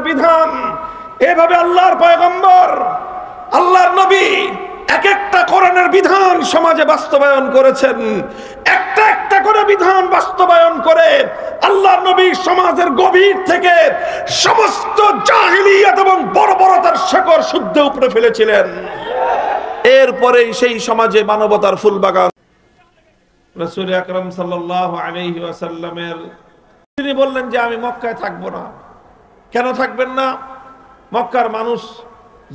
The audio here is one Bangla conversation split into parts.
বিধান এভাবে আল্লাহর পয়গম্বর আল্লাহর নবী এক একটা কোরআনের বিধান সমাজে বাস্তবায়ন করেছেন। একটা একটা করে বিধান বাস্তবায়ন করে আল্লাহর নবী সমাজের গভীর থেকে সমস্ত জাহিলিয়াত এবং বর্বরতার শেকড় শুদ্ধ উপড়ে ফেলেছিলেন। এরপরেই সেই সমাজে মানবতার ফুল বাগান। রাসূল আকরাম সাল্লাল্লাহু আলাইহি ওয়াসাল্লামের তিনি বললেন যে আমি মক্কায় থাকবো না। কেন থাকবেন না? মক্কার মানুষ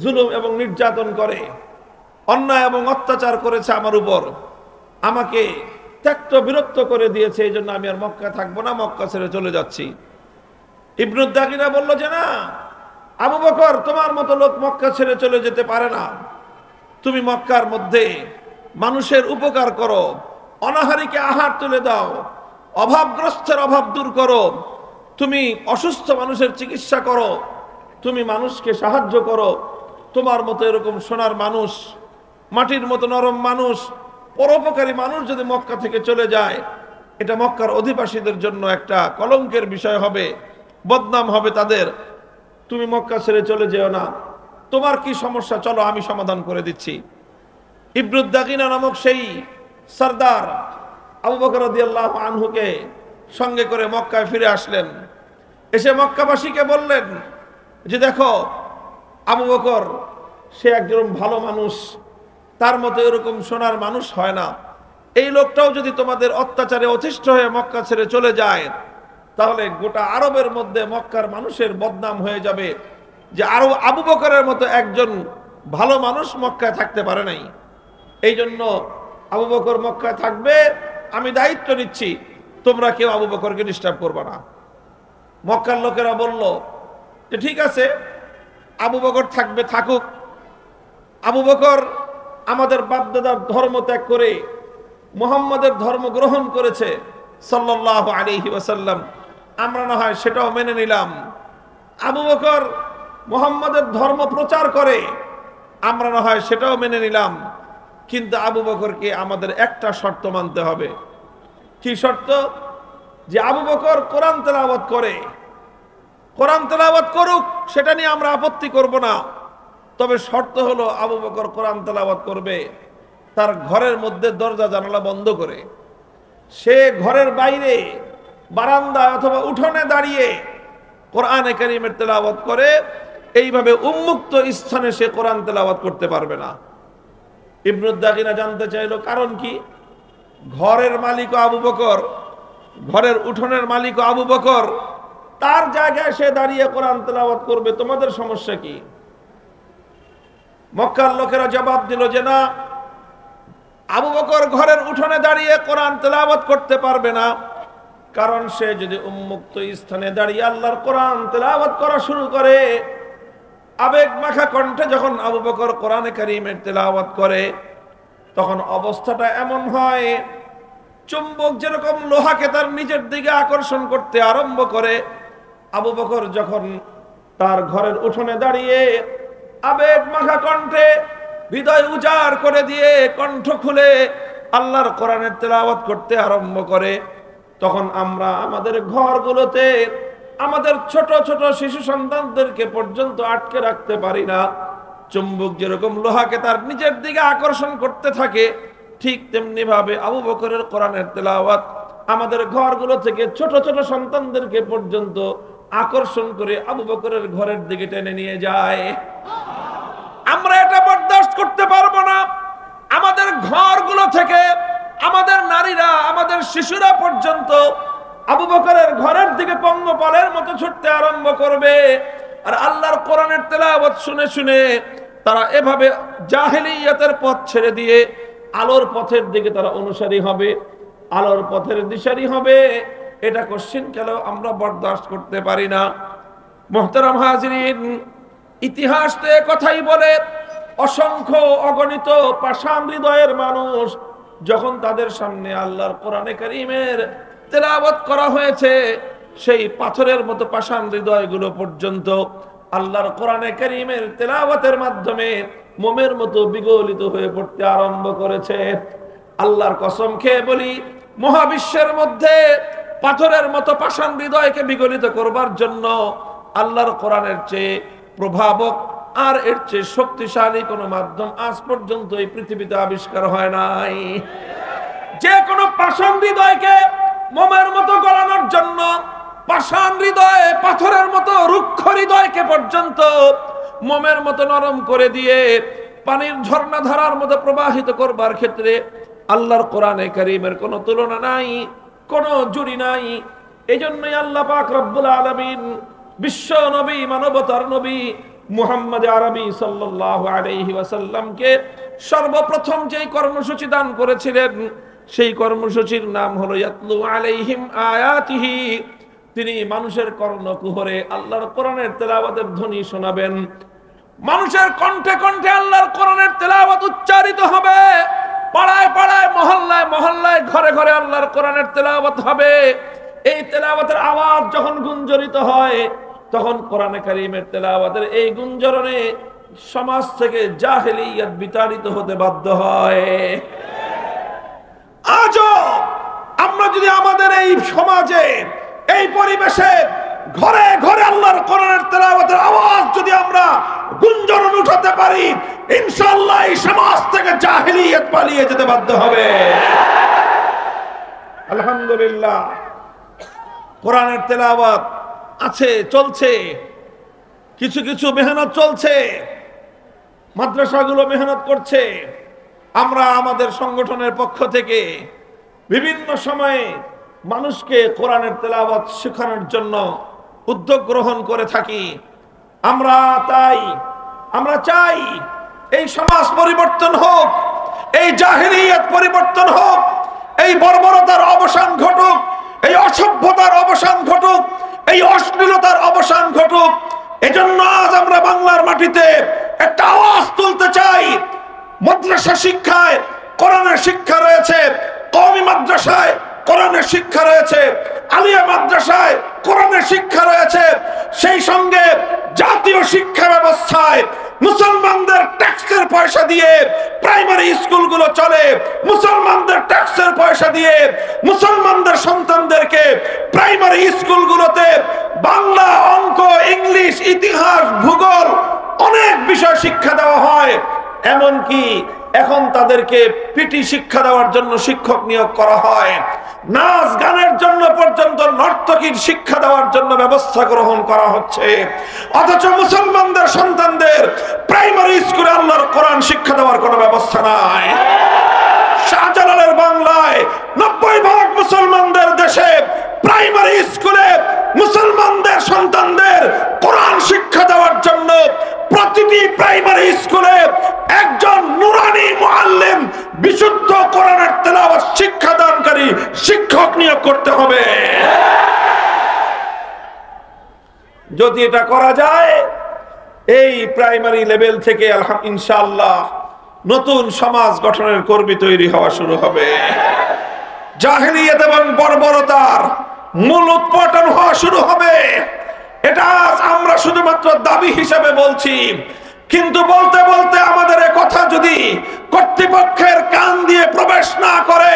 জুলুম এবং নির্যাতন করে, অন্যায় এবং অত্যাচার করেছে আমার উপর, আমাকে ত্যক্ত বিরক্ত করে দিয়েছে, এই জন্য আমি আর মক্কায় থাকবো না, মক্কা ছেড়ে চলে যাচ্ছি। ইবনুদ দাকিনা বলল যে না, আবু বকর তোমার মতো লোক মক্কা ছেড়ে চলে যেতে পারে না। তুমি মক্কার মধ্যে মানুষের উপকার করো, অনাহারীকে আহার তুলে দাও, অভাবগ্রস্তের অভাব দূর করো, তুমি অসুস্থ মানুষের চিকিৎসা করো, তুমি মানুষকে সাহায্য করো। তোমার মতো এরকম সোনার মানুষ, মাটির মতো নরম মানুষ, পরোপকারী মানুষ যদি মক্কা থেকে চলে যায়, এটা মক্কার অধিবাসীদের জন্য একটা কলঙ্কের বিষয় হবে, বদনাম হবে তাদের। তুমি মক্কা ছেড়ে চলে যেও না। তোমার কি সমস্যা, চলো আমি সমাধান করে দিচ্ছি। ইবনুদ দাকিনা নামক সেই সরদার আবু বকর রাদিয়াল্লাহু আনহুকে সঙ্গে করে মক্কায় ফিরে আসলেন। এসে মক্কাবাসীকে বললেন যে দেখো, আবু বকর সে একজন ভালো মানুষ, তার মতো এরকম সোনার মানুষ হয় না। এই লোকটাও যদি তোমাদের অত্যাচারে অতিষ্ঠ হয়ে মক্কা ছেড়ে চলে যায়, তাহলে গোটা আরবের মধ্যে মক্কার মানুষের বদনাম হয়ে যাবে যে আরো আবু বকরের মতো একজন ভালো মানুষ মক্কায় থাকতে পারে নাই। এই জন্য আবু বকর মক্কায় থাকবে, আমি দায়িত্ব নিচ্ছি, তোমরা কেউ আবু বকরকে ডিস্টার্ব করবে না। মক্কার লোকেরা বলল যে ঠিক আছে, আবু বকর থাকবে, থাকুক। আবু বকর আমাদের বাপদাদার ধর্ম ত্যাগ করে মুহাম্মাদের ধর্ম গ্রহণ করেছে সাল্লাল্লাহু আলাইহি ওয়াসাল্লাম, আমরা না হয় সেটাও মেনে নিলাম। আবু বকর মুহাম্মাদের ধর্ম প্রচার করে, আমরা না হয় সেটাও মেনে নিলাম। কিন্তু আবু বকরকে আমাদের একটা শর্ত মানতে হবে। কি শর্ত? যে আবু বকর কোরআন তেলাওয়াত করে, কোরআন তেলাওয়াত করুক, সেটা নিয়ে আমরা আপত্তি করব না। তবে শর্ত হলো আবু বকর কোরআন তেলাওয়াত করবে তার ঘরের মধ্যে দরজা জানালা বন্ধ করে। সে ঘরের বাইরে বারান্দায় অথবা উঠোনে দাঁড়িয়ে কোরআনে কারীমের তেলাওয়াত করে, এইভাবে উন্মুক্ত স্থানে সে কোরআন তেলাওয়াত করতে পারবে না। ইবনুদ দাকিনা জানতে চাইল কারণ কি? ঘরের মালিক আবু বকর, ঘরের উঠোনের মালিক আবু বকর, তার জায়গায় সে দাঁড়িয়ে কোরআন তেলাওয়াত করবে, তোমাদের সমস্যা কি? মক্কার লোকেরা জবাব দিল যে না, আবু বকর ঘরের উঠোনে দাঁড়িয়ে কোরআন তেলাওয়াত করতে পারবে না, কারণ সে যদি উন্মুক্ত স্থানে দাঁড়িয়ে আল্লাহর কোরআন তেলাওয়াত করা শুরু করে, আবেগ মাখা কণ্ঠে যখন আবু বকর কোরআনে কারীমের তেলাওয়াত করে, তখন অবস্থাটা এমন হয় চুম্বক যেরকম লোহাকে তার নিজের দিকে আকর্ষণ করতে আরম্ভ করে। আবু বকর যখন তার ঘরের উঠোনে দাঁড়িয়ে আবেগ মাখা কণ্ঠে হৃদয় উজাড় করে দিয়ে কণ্ঠ খুলে আল্লাহর কোরআনের তেলাওয়াত করতে আরম্ভ করে, তখন আমরা আমাদের ঘরগুলোতে আমাদের ছোট ছোট শিশু সন্তানদেরকে পর্যন্ত আটকে রাখতে পারি না। চুম্বক যেরকম লোহাকে তার নিজের দিকে আকর্ষণ করতে থাকে, ঠিক তেমনি ভাবে আবু বকরের কোরআনের তেলাওয়াত আমাদের ঘরগুলো থেকে ছোট ছোট সন্তানদেরকে পর্যন্ত আকর্ষণ করে আবু বকরের ঘরের দিকে টেনে নিয়ে যায়। আমরা এটা বরদাস্ত করতে পারবো না। আমাদের ঘরগুলো থেকে আমাদের নারীরা, আমাদের শিশুরা পর্যন্ত আবু বকরের ঘরের দিকে পঙ্গপালের মতো ছুটতে আরম্ভ করবে। আর আল্লাহর কোরআনের তেলাওয়াত শুনে শুনে তারা এভাবে জাহেলিয়াতের পথ ছেড়ে দিয়ে আলোর পথের দিকে তারা অনুসারী হবে, আলোর পথের দিশারি হবে। এটা কোশ্চিন কালেও আমরা বরদাস্ত করতে পারি না। মুহতারাম হাজিরিন, ইতিহাস তো কথাই বলে, অসংখ্য অগণিত পাষাণ হৃদয়ের মানুষ যখন তাদের সামনে আল্লাহর কোরআনে কারীমের তেলাওয়াত করা হয়েছে, সেই পাথরের মতো পাষাণ হৃদয়গুলো পর্যন্ত আল্লাহর কোরআনে কারীমের তেলাওয়াতের মাধ্যমে মোমের মতো বিগলিত হয়ে পড়তে আরম্ভ করেছে। আল্লাহর কসম খেয়ে বলি, মহাবিশ্বের মধ্যে পাথরের মতো পাষাণ হৃদয়কে বিগলিত করবার জন্য আল্লাহর কোরআনের চেয়ে প্রভাবক আর এর চেয়ে শক্তিশালী কোনো মাধ্যম আজ পর্যন্ত এই পৃথিবীতে আবিষ্কার হয় নাই। যে কোনো পাষাণ হৃদয়কে মোমের মতো গলানোর জন্য, পাষাণ হৃদয়ে পাথরের মতো রুক্ষ হৃদয়কে পর্যন্ত মোমের মতো নরম করে দিয়ে পানির ঝর্ণা ধারার মতো প্রবাহিত করবার ক্ষেত্রে আল্লাহর কোরআনে কারীমের কোনো তুলনা নাই, কোনো জুড়ি নাই। এই জন্যই আল্লাহ পাক রব্বুল আলামিন বিশ্ব নবী, মানবতার নবী মুহাম্মদ আরবি সাল্লাল্লাহু আলাইহি ওয়াসাল্লামকে সর্বপ্রথম যেই কর্মসূচি দান করেছিলেন, সেই কর্মসূচির নাম হলো ইয়াতলু আলাইহিম আয়াতিহি। তিনি মানুষের কর্ণকুহরে আল্লাহর কোরআনের তেলাওয়াতের ধ্বনি শোনাবেন। মানুষের কণ্ঠে কণ্ঠে আল্লাহর কোরআনের তেলাওয়াত উচ্চারিত হবে। পাড়ায় পাড়ায়, মহল্লায় মহল্লায়, ঘরে ঘরে আল্লাহর কোরআনের তেলাওয়াত হবে। এই তেলাওয়াতের আওয়াজ যখন গুঞ্জরিত হয়, তখন কোরআনে কারীমের তেলাওয়াতের এই গুঞ্জরণে সমাজ থেকে জাহেলিয়াত বিতাড়িত হতে বাধ্য হয়। আজও আমরা যদি আমাদের এই সমাজে, এই পরিবেশে ঘরে ঘরে আল্লাহর কোরআনের তেলাওয়াতের আওয়াজ যদি আমরা গুঞ্জরণ উঠাতে পারি, ইনশাআল্লাহ এই সমাজ থেকে জাহেলিয়াত পালিয়ে যেতে বাধ্য হবে। আলহামদুলিল্লাহ, কোরআনের তেলাওয়াত আছে, চলছে, কিছু কিছু মেহনত চলছে, মাদ্রাসাগুলো মেহনত করছে। আমরা আমাদের সংগঠনের পক্ষ থেকে বিভিন্ন সময়ে মানুষকে কোরআনের তেলাওয়াত শেখানোর জন্য উদ্যোগ গ্রহণ করে থাকি। আমরা চাই এই সমাজ পরিবর্তন হোক, এই জাহেলিয়াত পরিবর্তন হোক, এই বর্বরতার অবসান ঘটুক, এই অসভ্যতার অবসান ঘটুক, এই অশ্লীলতার অবসান ঘটুক। এজন্য আজ আমরা বাংলার মাটিতে একটা আওয়াজ তুলতে চাই। মাদ্রাসা শিক্ষায় কোরআনের শিক্ষা রয়েছে, কওমি মাদ্রাসায় কোরআনের শিক্ষা রয়েছে, আলিয়া মাদ্রাসায় কোরআনের শিক্ষা রয়েছে। সেই সঙ্গে জাতীয় শিক্ষা ব্যবস্থায় মুসলমানদের ট্যাক্সের পয়সা দিয়ে প্রাইমারি স্কুলগুলো চলে। মুসলমানদের ট্যাক্সের পয়সা দিয়ে মুসলমানদের সন্তানদেরকে প্রাইমারি স্কুলগুলোতে বাংলা, অঙ্ক, ইংলিশ, ইতিহাস, ভূগোল অনেক বিষয় শিক্ষা দেওয়া হয়। এমনকি এখন তাদেরকে পিটি শিক্ষা দেওয়ার জন্য শিক্ষক নিয়োগ করা হয়। নাচ গানের জন্য পর্যন্ত নর্তকীর শিক্ষা দেওয়ার জন্য ব্যবস্থা গ্রহণ করা হচ্ছে। অথচ মুসলমানদের সন্তানদের প্রাইমারি স্কুলে আল্লাহর কোরআন শিক্ষা দেওয়ার কোনো ব্যবস্থা নাই। শাহজালালের বাংলায় 90% মুসলমানদের দেশে প্রাইমারি স্কুলে মুসলমানদের সন্তানদের কোরআন শিক্ষা দেওয়ার জন্য প্রতিটি প্রাইমারি স্কুলে একজন নুরানি মুআল্লিম, বিশুদ্ধ কোরআনের তেলাওয়াত শিক্ষাদানকারী শিক্ষক নিয়োগ করতে হবে। যদি এটা করা যায়, এই প্রাইমারি লেভেল থেকে ইনশাআল্লাহ নতুন সমাজ গঠনের কর্মী তৈরি হওয়া শুরু হবে। জাহেলিয়াত এবং বর্বরতার মূল উৎপাটন হওয়া শুরু হবে। এটা আজ আমরা শুধুমাত্র দাবি হিসেবে বলছি, কিন্তু বলতে বলতে আমাদের কথা যদি কর্তৃপক্ষের কান দিয়ে প্রবেশ না করে,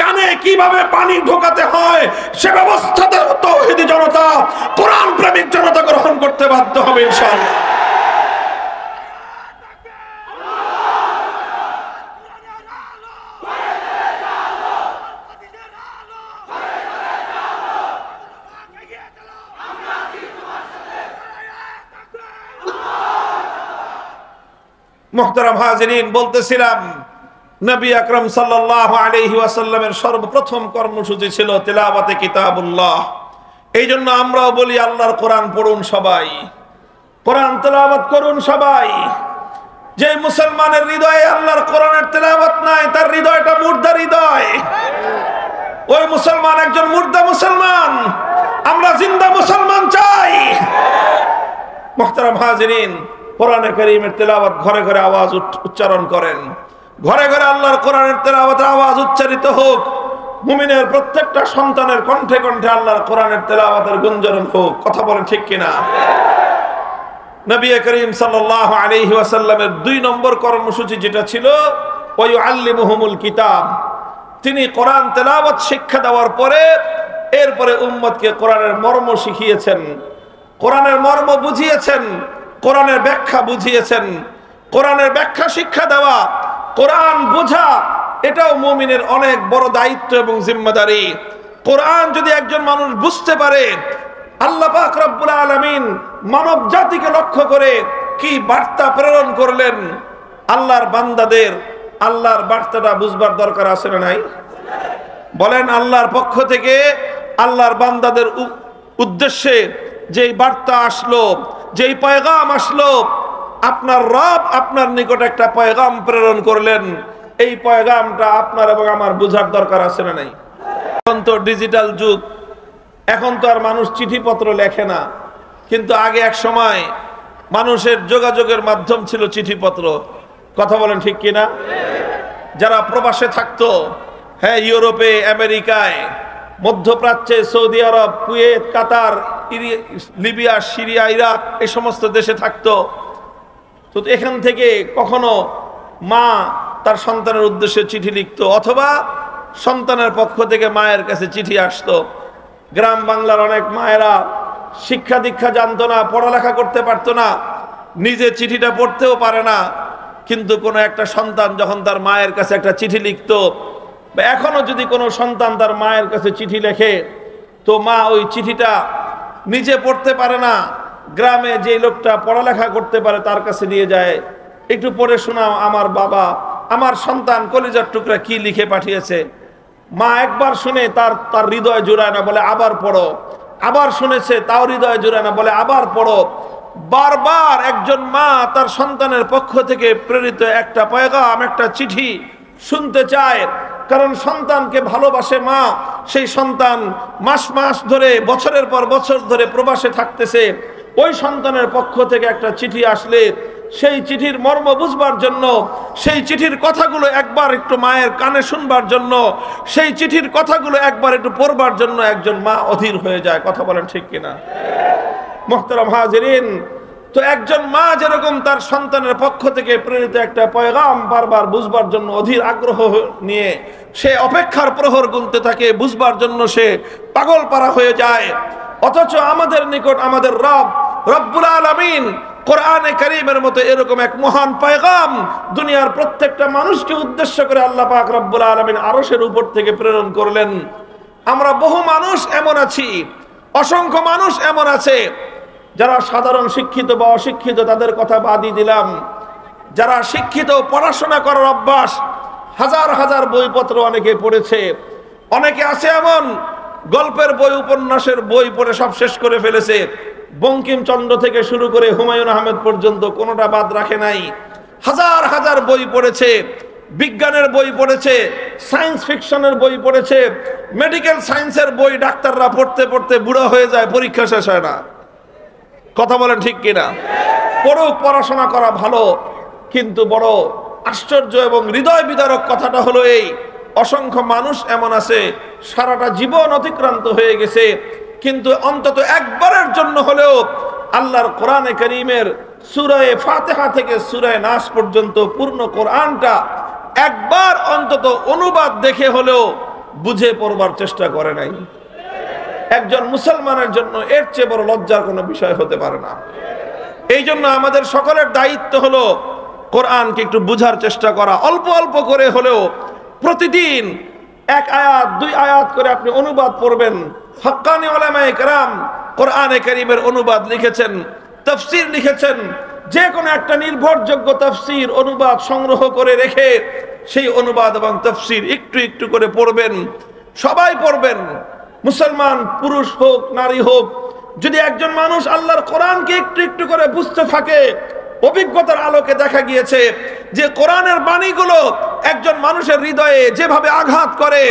কানে কিভাবে পানি ঢোকাতে হয় সে ব্যবস্থা তাওহীদি জনতা, কোরআন প্রেমিক জনতা গ্রহণ করতে বাধ্য হবে ইনশাআল্লাহ। মুহতারাম হাজিরিন, বলতেছিলাম নবী আকরাম সাল্লাল্লাহু আলাইহি ওয়াসাল্লামের সর্বপ্রথম কর্মসূচি ছিল তিলাওয়াতে কিতাবুল্লাহ। এই জন্য আমরাও বলি আল্লাহর কোরআন পড়ুন সবাই, কোরআন তেলাওয়াত করুন সবাই। যে মুসলমানের হৃদয়ে আল্লাহর কোরআনের তেলাওয়াত নাই, তার হৃদয়টা মুর্দা হৃদয়। ওই মুসলমান একজন মুর্দা মুসলমান। আমরা জিন্দা মুসলমান চাই। মুহতারাম হাজিরিন, কোরআনে কারীমের তেলাওয়াত ঘরে ঘরে আওয়াজ উচ্চারণ করেন। ঘরে ঘরে আল্লাহর কোরআনের তেলাওয়াতের আওয়াজ উচ্চারিত হোক। মুমিনের প্রত্যেকটা সন্তানের কণ্ঠে কণ্ঠে আল্লাহর কোরআনের তেলাওয়াতের গুঞ্জরণ হোক। কথা বলেন ঠিক কিনা? নবী করিম সাল্লাল্লাহু আলাইহি ওয়াসাল্লামের 2 নম্বর কর্মসূচি যেটা ছিল, ওয়ায়ুআল্লিমুহুমুল কিতাব। তিনি কোরআন তেলাওয়াত শিক্ষা দেওয়ার পরে এরপরে উম্মতকে কোরআনের মর্ম শিখিয়েছেন। কোরআনের মর্ম বুঝিয়েছেন, কোরআনের ব্যাখ্যা বুঝিয়েছেন। কোরআনের ব্যাখ্যা শিক্ষা দেওয়া, কোরআন বোঝা, এটাও মুমিনের অনেক বড় দায়িত্ব এবং জিম্মাদারি। কোরআন যদি একজন মানুষ বুঝতে পারে, আল্লাহ পাক রব্বুল আলামিন মানব জাতিকে লক্ষ্য করে কি বার্তা প্রেরণ করলেন, আল্লাহর বান্দাদের আল্লাহর বার্তাটা বুঝবার দরকার আছে না নাই? বলেন, আল্লাহর পক্ষ থেকে আল্লাহর বান্দাদের উদ্দেশ্যে যেই বার্তা আসলো, যেই পয়গাম আসলো, আপনার রব আপনার নিকট একটা পয়গাম প্রেরণ করলেন, এই পয়গামটা আপনার এবং আমার বুঝার দরকার আছে না নাই? এখন তো ডিজিটাল যুগ, এখন তো আর মানুষ চিঠিপত্র লেখে না, কিন্তু আগে এক সময় মানুষের যোগাযোগের মাধ্যম ছিল চিঠিপত্র। কথা বলেন ঠিক কিনা? যারা প্রবাসে থাকতো, হ্যাঁ, ইউরোপে, আমেরিকায়, মধ্যপ্রাচ্যে, সৌদি আরব, কুয়েত, কাতার, লিবিয়া, সিরিয়া, ইরাক, এই সমস্ত দেশে থাকতো, তো এখান থেকে কখনো মা তার সন্তানের উদ্দেশ্যে চিঠি লিখতো, অথবা সন্তানের পক্ষ থেকে মায়ের কাছে চিঠি আসতো। গ্রাম বাংলার অনেক মায়েরা শিক্ষা দীক্ষা জানতো না, পড়ালেখা করতে পারতো না, নিজে চিঠিটা পড়তেও পারে না, কিন্তু কোনো একটা সন্তান যখন তার মায়ের কাছে একটা চিঠি লিখতো, বা এখনো যদি কোনো সন্তান তার মায়ের কাছে চিঠি লেখে, তো মা ওই চিঠিটা নিজে পড়তে পারে না, গ্রামে যে লোকটা পড়ালেখা করতে পারে তার কাছে নিয়ে যায়, একটু পড়ে শোনাও আমার বাবা, আমার সন্তান কলিজার টুকরা কি লিখে পাঠিয়েছে। মা একবার শুনে তার হৃদয় জুড়ায় না, বলে আবার পড়ো। আবার শুনেছে, তাও হৃদয় জুড়ায় না, বলে আবার পড়ো। বারবার একজন মা তার সন্তানের পক্ষ থেকে প্রেরিত একটা পয়গাম, একটা চিঠি শুনতে চায়, কারণ সন্তানকে ভালোবাসে মা। সেই সন্তান মাস মাস ধরে, বছরের পর বছর ধরে প্রবাসে থাকতেছে, ওই সন্তানের পক্ষ থেকে একটা চিঠি আসলে সেই চিঠির মর্ম বুঝবার জন্য, সেই চিঠির কথাগুলো একবার একটু মায়ের কানে শুনবার জন্য, সেই চিঠির কথাগুলো একবার একটু পড়বার জন্য একজন মা অধীর হয়ে যায়। কথা বলেন ঠিক কিনা? মুহতারাম হাজিরিন, তো একজন মা যেরকম তার সন্তানের পক্ষ থেকে প্রেরিত একটা পয়গাম বারবার বুঝবার জন্য অধীর আগ্রহ নিয়ে সে অপেক্ষার প্রহর গুনতে থাকে, বুঝবার জন্য সে পাগল পারা হয়ে যায়, অথচ আমাদের নিকট আমাদের রব্বুল আলামিন কোরআনে কারীমের মতো এরকম এক মহান পয়গাম দুনিয়ার প্রত্যেকটা মানুষকে উদ্দেশ্য করে আল্লাহ পাক রব্বুল আলামিন আরশের উপর থেকে প্রেরণ করলেন। আমরা বহু মানুষ এমন আছি, অসংখ্য মানুষ এমন আছে যারা সাধারণ শিক্ষিত বা অশিক্ষিত, তাদের কথা বাদই দিলাম, যারা শিক্ষিত, পড়াশোনা করার অভ্যাস, হাজার হাজার বইপত্র অনেকে পড়েছে, অনেকে আছে এমন গল্পের বই, উপন্যাসের বই পড়ে সব শেষ করে ফেলেছে, বঙ্কিমচন্দ্র থেকে শুরু করে হুমায়ুন আহমেদ পর্যন্ত কোনোটা বাদ রাখে নাই। হাজার হাজার বই পড়েছে, বিজ্ঞানের বই পড়েছে, সায়েন্স ফিকশনের বই পড়েছে, মেডিকেল সায়েন্সের বই ডাক্তাররা পড়তে পড়তে বুড়া হয়ে যায়, পরীক্ষা শেষ হয় না। কথা বলেন ঠিক কিনা? পড়ুক, পড়াশোনা করা ভালো, কিন্তু বড় আশ্চর্য এবং হৃদয় বিদারক কথাটা হলো এই, অসংখ্য মানুষ এমন আছে সারাটা জীবন অতিক্রান্ত হয়ে গেছে, কিন্তু অন্তত একবারের জন্য হলেও আল্লাহর কোরআনে কারীমের সূরা ফাতিহা থেকে সূরা নাস পর্যন্ত পূর্ণ কোরআনটা একবার অন্তত অনুবাদ দেখে হলেও বুঝে পড়বার চেষ্টা করে নাই। একজন মুসলমানের জন্য এর চেয়ে বড় লজ্জার কোনো বিষয় হতে পারে না। এই জন্য আমাদের সকলের দায়িত্ব হলো কোরআনকে একটু বুঝার চেষ্টা করা, অল্প অল্প করে হলেও প্রতিদিন এক আয়াত, দুই আয়াত করে আপনি অনুবাদ পড়বেন। হক্কানি উলামায়ে কেরাম কোরআনে কারীমের অনুবাদ লিখেছেন, তাফসীর লিখেছেন, যে কোনো একটা নির্ভরযোগ্য তাফসীর অনুবাদ সংগ্রহ করে রেখে সেই অনুবাদ এবং তাফসীর একটু একটু করে পড়বেন। সবাই পড়বেন, মুসলমান পুরুষ হোক নারী হোক। যদি একজন মানুষ আল্লাহর কোরআনকে একটু একটু করে বুঝতে থাকে, অভিজ্ঞতার আলোকে দেখা গিয়েছে যে কোরআনের বাণীগুলো একজন মানুষের হৃদয়ে যেভাবে আঘাত করে,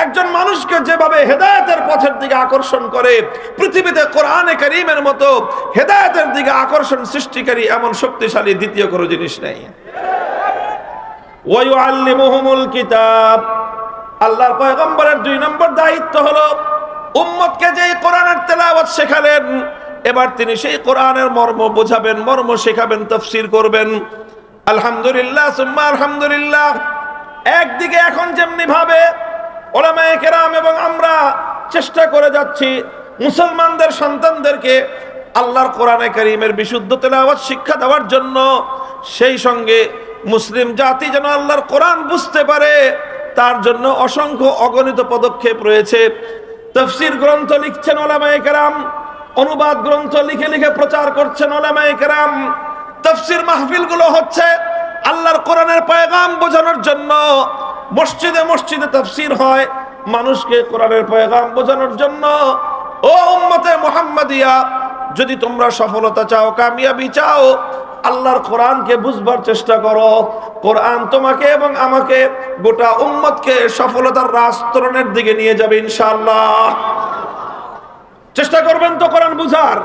একজন মানুষকে যেভাবে হেদায়েতের পথের দিকে আকর্ষণ করে, পৃথিবীতে কোরআনে কারীমের মতো হেদায়েতের দিকে আকর্ষণ সৃষ্টিকারী এমন শক্তিশালী দ্বিতীয় কোনো জিনিস নেই। ওয়া ইউআল্লিমুহুমুল কিতাব, আল্লাহর পয়গম্বরের 2 নম্বর দায়িত্ব হলো উম্মতকে যে কোরআনের তেলাওয়াত শেখালেন, এবার তিনি সেই কোরআনের মর্ম বোঝাবেন, মর্ম শেখাবেন, তাফসীর করবেন। আলহামদুলিল্লাহ সুম্মা আলহামদুলিল্লাহ, একদিকে এখন যেমনি ভাবে উলামায়ে কেরাম এবং আমরা চেষ্টা করে যাচ্ছি মুসলমানদের সন্তানদেরকে আল্লাহর কোরআনে কারীমের বিশুদ্ধ তেলাওয়াত শিক্ষা দেওয়ার জন্য, সেই সঙ্গে মুসলিম জাতি যেন আল্লাহর কোরআন বুঝতে পারে তার জন্য অসংখ্য অগণিত পদক্ষেপ রয়েছে। তাফসীর গ্রন্থ লিখছেন উলামায়ে কেরাম, অনুবাদ গ্রন্থ লিখে লিখে প্রচার করছেন উলামায়ে কেরাম। তাফসীর মাহফিলগুলো হচ্ছে আল্লাহর কোরআনের পয়গাম বোঝানোর জন্য। মসজিদে মসজিদে তাফসীর হয় মানুষকে কোরআনের পয়গাম বোঝানোর জন্য। ও উম্মতে মুহাম্মাদিয়া, যদি তোমরা সফলতা চাও, কামিয়াবি চাও, আল্লাহর কোরআনকে বুঝবার চেষ্টা করো। কোরআন তোমাকে এবং আমাকে, গোটা উম্মতকে সফলতার রাস্তরণের দিকে নিয়ে যাবে ইনশাআল্লাহ। চেষ্টা করবেন তো কোরআন বুঝার?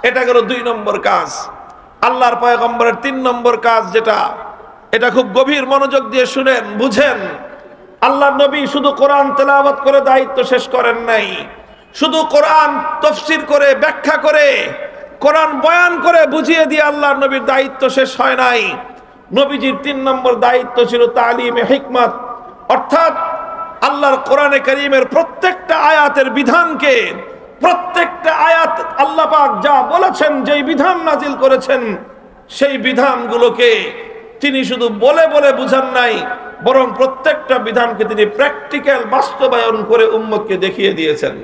এটা গেল 2 নম্বর কাজ। আল্লাহর পয়গম্বরের 3 নম্বর কাজ যেটা, এটা খুব গভীর মনোযোগ দিয়ে শুনেন, বুঝেন। আল্লাহর নবী শুধু কোরআন তেলাওয়াত করে দায়িত্ব শেষ করেন নাই, শুধু কোরআন তাফসীর করে ব্যাখ্যা করে কোরআন বয়ান করে বুঝিয়ে দিয়ে আল্লাহর নবীর দায়িত্ব শেষ হয় নাই। নবীজির 3 নম্বর দায়িত্ব ছিল তালিমে হিকমত, অর্থাৎ আল্লাহর কোরআনে কারীমের প্রত্যেকটা আয়াতের বিধানকে, প্রত্যেকটা আয়াত আল্লাহ পাক যা বলেছেন, যেই বিধান নাজিল করেছেন, সেই বিধানগুলোকে তিনি শুধু বলে বলে বুঝান নাই, বরং প্রত্যেকটা বিধানকে তিনি প্র্যাকটিক্যাল বাস্তবায়ন করে উম্মতকে দেখিয়ে দিয়েছেন।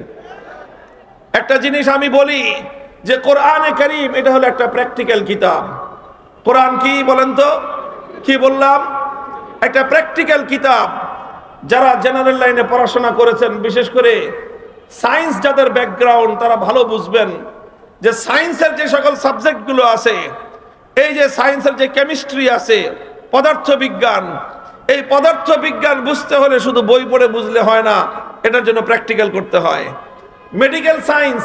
একটা জিনিস আমি বলি যে কোরআনে কারীম এটা হলো একটা প্র্যাকটিক্যাল কিতাব। কোরআন কি বলেন তো? কি বললাম? একটা প্র্যাকটিক্যাল কিতাব। যারা জেনারেল লাইনে পড়াশোনা করেছেন, বিশেষ করে সায়েন্স যাদের ব্যাকগ্রাউন্ড, তারা ভালো বুঝবেন যে সায়েন্সের যে সকল সাবজেক্টগুলো আছে, এই যে সায়েন্সের যে কেমিস্ট্রি আছে, পদার্থবিজ্ঞান, এই পদার্থবিজ্ঞান বুঝতে হলে শুধু বই পড়ে বুঝলে হয় না, এটার জন্য প্র্যাকটিক্যাল করতে হয়। মেডিকেল সায়েন্স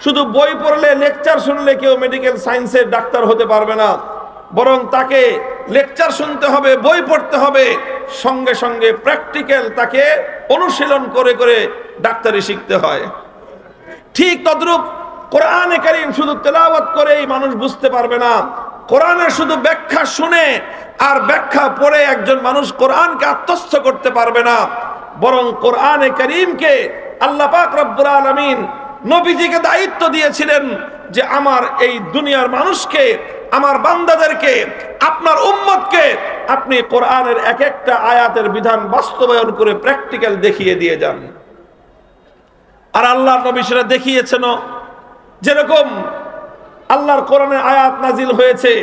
শুধু বই পড়লে, লেকচার শুনলে কেউ মেডিকেল সায়েন্সের ডাক্তার হতে পারবে না, বরং তাকে লেকচার শুনতে হবে, বই পড়তে হবে, সঙ্গে সঙ্গে প্র্যাকটিক্যাল তাকে অনুশীলন করে করে ডাক্তারি শিখতে হয়। ঠিক তদ্রূপ কোরআনে কারীম শুধু তেলাওয়াত করেই মানুষ বুঝতে পারবে না। কোরআনের শুধু ব্যাখ্যা শুনে আর ব্যাখ্যা পড়ে একজন মানুষ কোরআনকে আত্মস্থ করতে পারবে না, বরং কোরআনে কারীমকে আল্লাহ পাক রব্বুল আলামিন নবীজিকে দায়িত্ব দিয়েছিলেন যে আমার এই দুনিয়ার মানুষকে, আমার বান্দাদেরকে, আপনার উম্মতকে আপনি কোরআনের এক একটা আয়াতের বিধান বাস্তবায়ন করে প্র্যাকটিক্যাল দেখিয়ে দিয়ে যান। আর আল্লাহর নবী সেটা দেখিয়েছেন। যেরকম আল্লাহর কোরআনে আয়াত নাজিল হয়েছে,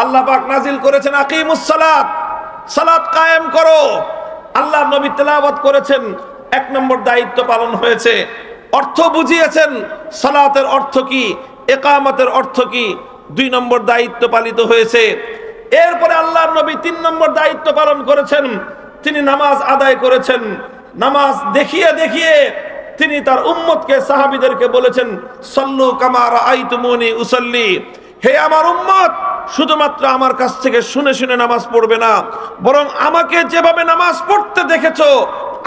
আল্লাহ পাক নাজিল করেছেন আকিমুস সালাত, সালাত কায়েম করো। আল্লাহর নবী তেলাওয়াত করেছেন, 1 নম্বর দায়িত্ব পালন হয়েছে। অর্থ বুঝিয়েছেন, সালাতের অর্থ কি, ইকামতের অর্থ কি, 2 নম্বর দায়িত্ব পালিত হয়েছে। এরপরে আল্লাহর নবী 3 নম্বর দায়িত্ব পালন করেছেন, তিনি নামাজ আদায় করেছেন। নামাজ দেখিয়ে দেখিয়ে তিনি তার উম্মতকে, সাহাবীদেরকে বলেছেন, সাল্লু কামা রাআইতুমুনি উসাল্লি। হে আমার উম্মত, শুধুমাত্র আমার কাছ থেকে শুনে শুনে নামাজ পড়বে না, বরং আমাকে যেভাবে নামাজ পড়তে দেখেছো,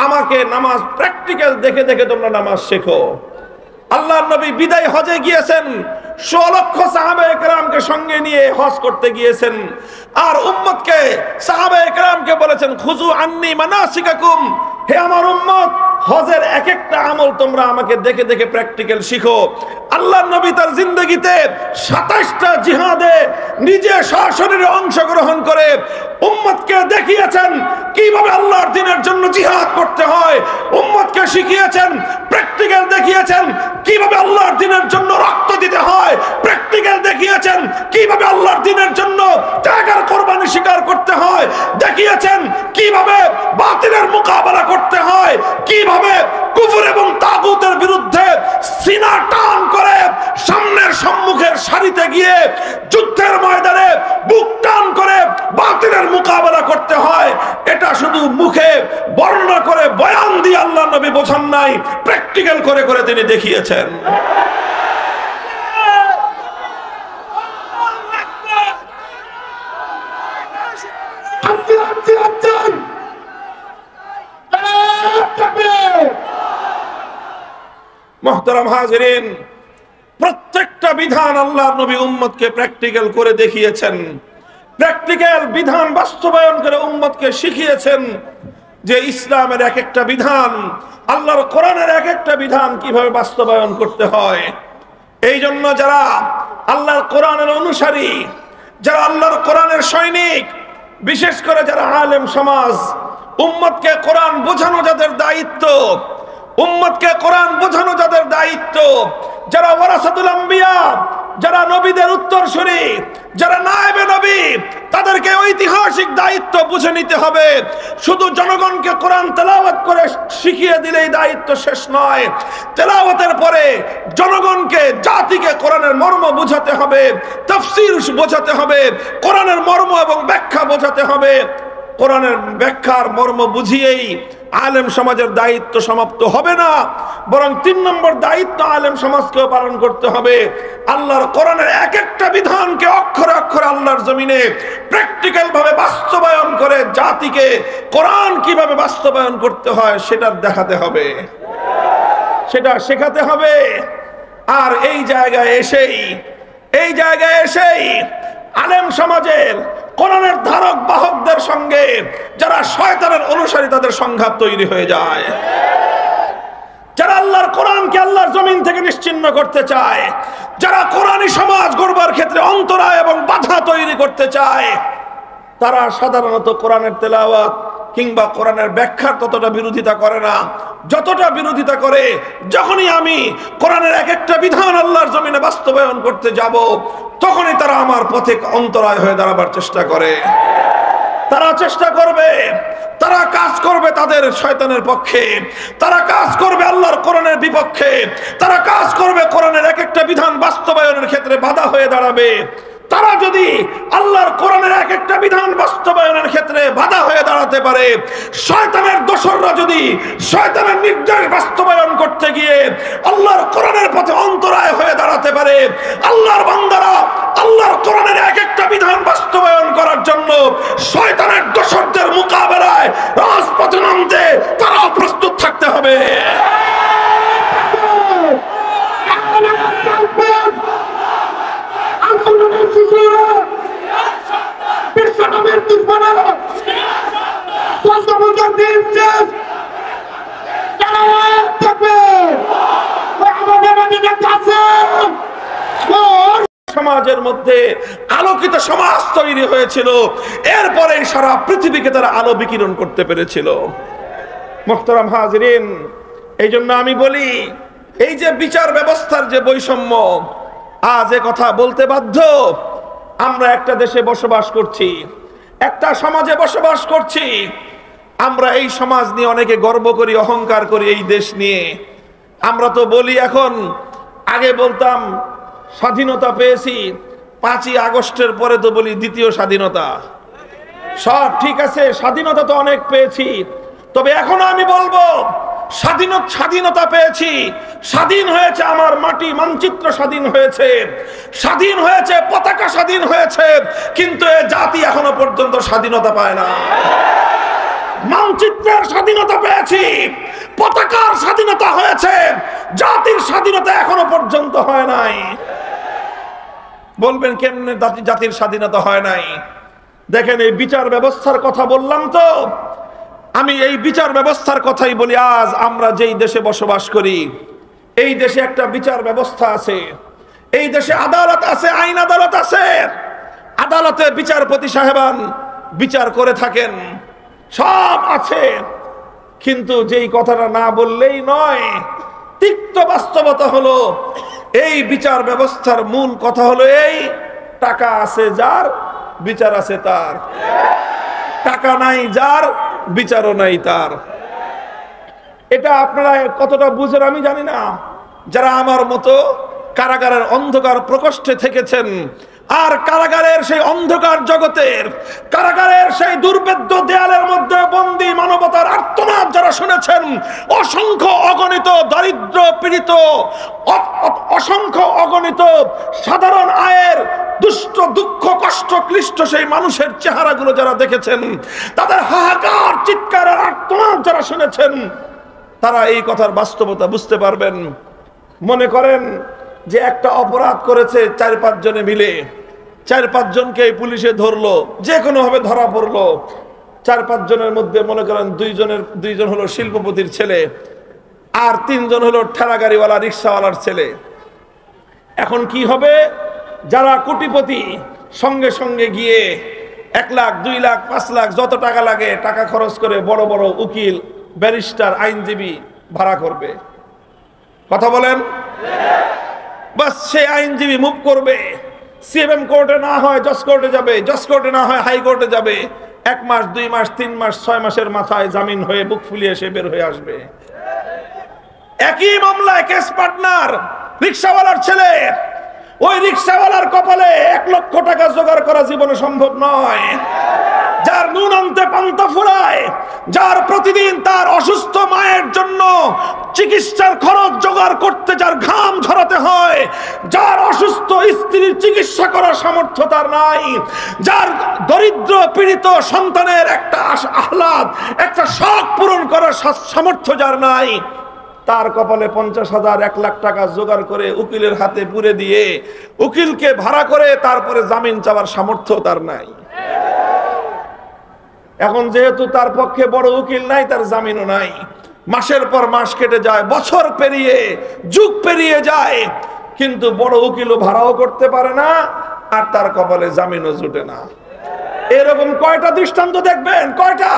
আমাকে নামাজ প্র্যাকটিক্যাল দেখে দেখে তোমরা নামাজ শেখো। আল্লাহর নবী বিদায় হজে গিয়েছেন, 100 লক্ষ সাহাবায়ে কেরামকে সঙ্গে নিয়ে হজ করতে গিয়েছেন। আর উম্মতকে, সাহাবায়ে কেরামকে বলেছেন, খুযু আন্নী মানাসিকাকুম। হে আমার উম্মত, হজের এক একটা আমল তোমরা আমাকে দেখে দেখে প্র্যাকটিক্যাল শিখো। আল্লাহর নবী তার জিন্দেগিতে 27টা জিহাদে নিজে সশরীরে অংশগ্রহণ করে উম্মতকে দেখিয়েছেন কিভাবে আল্লাহর দ্বীনের জন্য জিহাদ করতে হয়। উম্মতকে শিখিয়েছেন, প্র্যাকটিক্যাল দেখিয়েছেন কিভাবে আল্লাহর দ্বীনের জন্য রক্ত দিতে হয়। প্র্যাকটিক্যাল দেখিয়েছেন কিভাবে আল্লাহর দ্বীনের জন্য ত্যাগের কোরবানি স্বীকার করতে হয়। দেখিয়েছেন কিভাবে বাতিলের মোকাবেলা করতে হয়, কিভাবে কুফর এবং তাগুতের বিরুদ্ধে সিনা টান করে সামনের সম্মুখের সারিতে গিয়ে যুদ্ধের ময়দানে বুক টান করে বাতিলের মোকাবেলা করতে হয়। এটা শুধু মুখে বর্ণনা করে বয়ান দিয়ে আল্লাহর নবী বোঝান নাই, প্র্যাকটিক্যাল করে করে তিনি দেখিয়েছেন। মুহতারাম হাজিরিন, প্রত্যেকটা বিধান আল্লাহর নবী উম্মতকে প্র্যাকটিক্যাল করে দেখিয়েছেন। প্র্যাকটিক্যাল বিধান বাস্তবায়ন করে উম্মতকে শিখিয়েছেন যে ইসলামের এক একটা বিধান, আল্লাহর কোরআনের এক একটা বিধান কিভাবে বাস্তবায়ন করতে হয়। এই জন্য যারা আল্লাহর কোরআনের অনুসারী, যারা আল্লাহর কোরআনের সৈনিক, বিশেষ করে যারা আলেম সমাজ, উম্মতকে কোরআন বোঝানো যাদের দায়িত্ব, উম্মতকে কোরআন বোঝানো যাদের দায়িত্ব, যারা ওয়ারাসাতুল আম্বিয়া, যারা নবীদের উত্তরসূরি, যারা নায়েবে নবী, তাদেরকে ঐতিহাসিক দায়িত্ব বুঝে নিতে হবে। শুধু জনগণকে কোরআন তেলাওয়াত করে শিখিয়ে দিলেই দায়িত্ব শেষ নয়। তেলাওয়াতের পরে জনগণকে, জাতিকে কোরআনের মর্ম বোঝাতে হবে, তাফসীর বোঝাতে হবে, কোরআনের মর্ম এবং ব্যাখ্যা বোঝাতে হবে। কোরআনের ব্যাখ্যার মর্ম বুঝিয়েই আলেম সমাজের দায়িত্ব সমাপ্ত হবে না, বরং 3 নম্বর দায়িত্ব আলেম সমাজকেও পালন করতে হবে। আল্লাহর কোরআনের এক একটা বিধানকে অক্ষরে অক্ষরে আল্লাহর জমিনে প্র্যাকটিক্যাল ভাবে বাস্তবায়ন করে জাতিকে কোরআন কিভাবে বাস্তবায়ন করতে হয় সেটা দেখাতে হবে, সেটা শেখাতে হবে। আর এই জায়গায় এসেই আলেম সমাজের কোরআনের ধারক বাহকদের সঙ্গে যারা শয়তানের অনুসারী, তাদের সংঘাত তৈরি হয়ে যায়। যারা আল্লাহর কোরআনকে আল্লাহর জমিন থেকে নিশ্চিহ্ন করতে চায়, যারা কোরআনী সমাজ গড়বার ক্ষেত্রে অন্তরায় এবং বাধা তৈরি করতে চায়, তারা সাধারণত কোরআনের তেলাওয়াত কিংবা কোরআনের ব্যাখ্যার ততটা বিরোধিতা করে না, যতটা বিরোধিতা করে যখনই আমি কোরআনের এক একটা বিধান আল্লাহর জমিনে বাস্তবায়ন করতে যাব, তখনই তারা আমার পথে অন্তরায় হয়ে দাঁড়াবার চেষ্টা করে। তারা চেষ্টা করবে, তারা কাজ করবে তাদের শয়তানের পক্ষে, তারা কাজ করবে আল্লাহর কোরআনের বিপক্ষে, তারা কাজ করবে কোরআনের এক একটা বিধান বাস্তবায়নের ক্ষেত্রে বাধা হয়ে দাঁড়াবে। তারা যদি আল্লাহর কোরআনের এক একটা বিধান বাস্তবায়নের ক্ষেত্রে বাধা হয়ে দাঁড়াতে পারে, শয়তানের দোসররা যদি শয়তানের নির্দেশ বাস্তবায়ন করতে গিয়ে আল্লাহর কোরআনের পথে অন্তরায় হয়ে দাঁড়াতে পারে, আল্লাহর বান্দারা আল্লাহর কোরআনের এক একটা বিধান বাস্তবায়ন করার জন্য শয়তানের দোসরদের মোকাবেলায় রাজপথে নামতে তারাও প্রস্তুত থাকতে হবে। সমাজের মধ্যে আলোকিত সমাজ তৈরি হয়েছিল, এরপরে সারা পৃথিবীকে তারা আলো বিকিরণ করতে পেরেছিল। মুহতারাম হাজিরিন, এই জন্য আমি বলি, এই যে বিচার ব্যবস্থার যে বৈষম্য, আজ এ কথা বলতে বাধ্য। আমরা একটা দেশে বসবাস করছি, একটা সমাজে বসবাস করছি, আমরা এই সমাজ নিয়ে অনেকে গর্ব করি, অহংকার করি এই দেশ নিয়ে। আমরা তো বলি, এখন আগে বলতাম স্বাধীনতা পেয়েছি, 5ই আগস্টের পরে তো বলি দ্বিতীয় স্বাধীনতা। সব ঠিক আছে, স্বাধীনতা তো অনেক পেয়েছি, তবে এখনো আমি বলবো স্বাধীনতা পেয়েছি, স্বাধীন হয়েছে আমার মাটি, মানচিত্র স্বাধীন হয়েছে, স্বাধীন হয়েছে পতাকা, স্বাধীন হয়েছে, কিন্তু এ জাতি এখনো পর্যন্ত স্বাধীনতা পায় না। মানচিত্রের স্বাধীনতা পেয়েছি, পতাকার স্বাধীনতা হয়েছে, জাতির স্বাধীনতা এখনো পর্যন্ত হয় নাই। বলবেন কেমনে জাতির স্বাধীনতা হয় নাই? দেখেন, এই বিচার ব্যবস্থার কথা বললাম তো, আমি এই বিচার ব্যবস্থার কথাই বলি। আজ আমরা যেই দেশে বসবাস করি, এই দেশে একটা বিচার ব্যবস্থা আছে, এই দেশে আদালত আছে, আইন আদালত আছে। আদালতে বিচারপতি সাহেবান বিচার করে থাকেন, সব আছে, কিন্তু যেই কথাটা না বললেই নয়, তিক্ত বাস্তবতা হলো এই বিচার ব্যবস্থার মূল কথা হলো এই, টাকা আছে যার, বিচার আছে তার। টাকা নাই যার, বিচারও নাই তার। এটা আপনারা কতটা বুঝেন আমি জানি না। যারা আমার মতো কারাগারের অন্ধকার প্রকোষ্ঠে থেকেছেন, আর কারাগারের সেই অন্ধকার জগতের, কারাগারের সেই দুর্ভেদ্য দেয়ালের মধ্যে বন্দী মানবতার আর্তনাদ যারা শুনেছেন, অসংখ্য অগণিত দরিদ্র পীড়িত, অসংখ্য অগণিত সাধারণ আয়ের দুষ্ট, দুঃখ, কষ্ট, ক্লিষ্ট সেই মানুষের চেহারাগুলো যারা দেখেছেন, তাদের হাহাকার, চিৎকার আর আর্তনাদ যারা শুনেছেন, তারা এই কথার বাস্তবতা বুঝতে পারবেন। মনে করেন যে একটা অপরাধ করেছে 4-5 জনে মিলে, 4-5 জনকে পুলিশে ধরলো, যে কোনো ভাবে ধরা পড়লো। 4-5 জনের মধ্যে মনে করেন 2 জন হলো শিল্পপতির ছেলে, আর 3 জন হলো ঠেলা গাড়িওয়ালা, রিক্সাওয়ালার ছেলে। এখন কি হবে? যারা কোটিপতি সঙ্গে সঙ্গে গিয়ে 1 লাখ 2 লাখ 5 লাখ যত টাকা লাগে টাকা খরচ করে বড় বড় উকিল, ব্যারিস্টার, আইনজীবী ভাড়া করবে। কথা বলেন? বাস সে আইনজীবী মুভ করবে, সিএমএম কোর্টে না হয় জজ কোর্টে যাবে, জজ কোর্টে না হয় হাইকোর্টে যাবে। 1 মাস 2 মাস 3 মাস 6 মাসের মাথায় জামিন হয়ে বুক ফুলিয়ে সে বের হয়ে আসবে। একই মামলায় কেস পার্টনার রিকশাওয়ালার ছেলে, ওই রিকশাওয়ালার কপালে 1 লক্ষ টাকা জোগাড় করা জীবনে সম্ভব নয়। যার নুন আনতে পান্তা ফুরায়, যার প্রতিদিন তার অসুস্থ মায়ের জন্য চিকিৎসার খরচ জোগাড় করতে যার ঘাম ঝরাতে হয়, যার অসুস্থ স্ত্রীর চিকিৎসা করার সামর্থ্য তার নাই, যার দরিদ্র পীড়িত সন্তানের একটা আহ্লাদ, একটা শখ পূরণ করার সামর্থ্য যার নাই, তার কপালে 50,000 1 লাখ টাকা জোগাড় করে উকিলের হাতে পুরে দিয়ে উকিলকে ভাড়া করে তারপরে জামিন চাওয়ার সামর্থ্য তার নাই। এখন যেহেতু তার পক্ষে বড় উকিল নাই, তার জামিনও নাই। মাসের পর মাস কেটে যায়, বছর পেরিয়ে যুগ পেরিয়ে যায়, কিন্তু বড় উকিলও ভাড়াও করতে পারে না, আর তার কপালে জামিনও জুটে না। এরকম কয়টা দৃষ্টান্ত দেখবেন? কয়টা?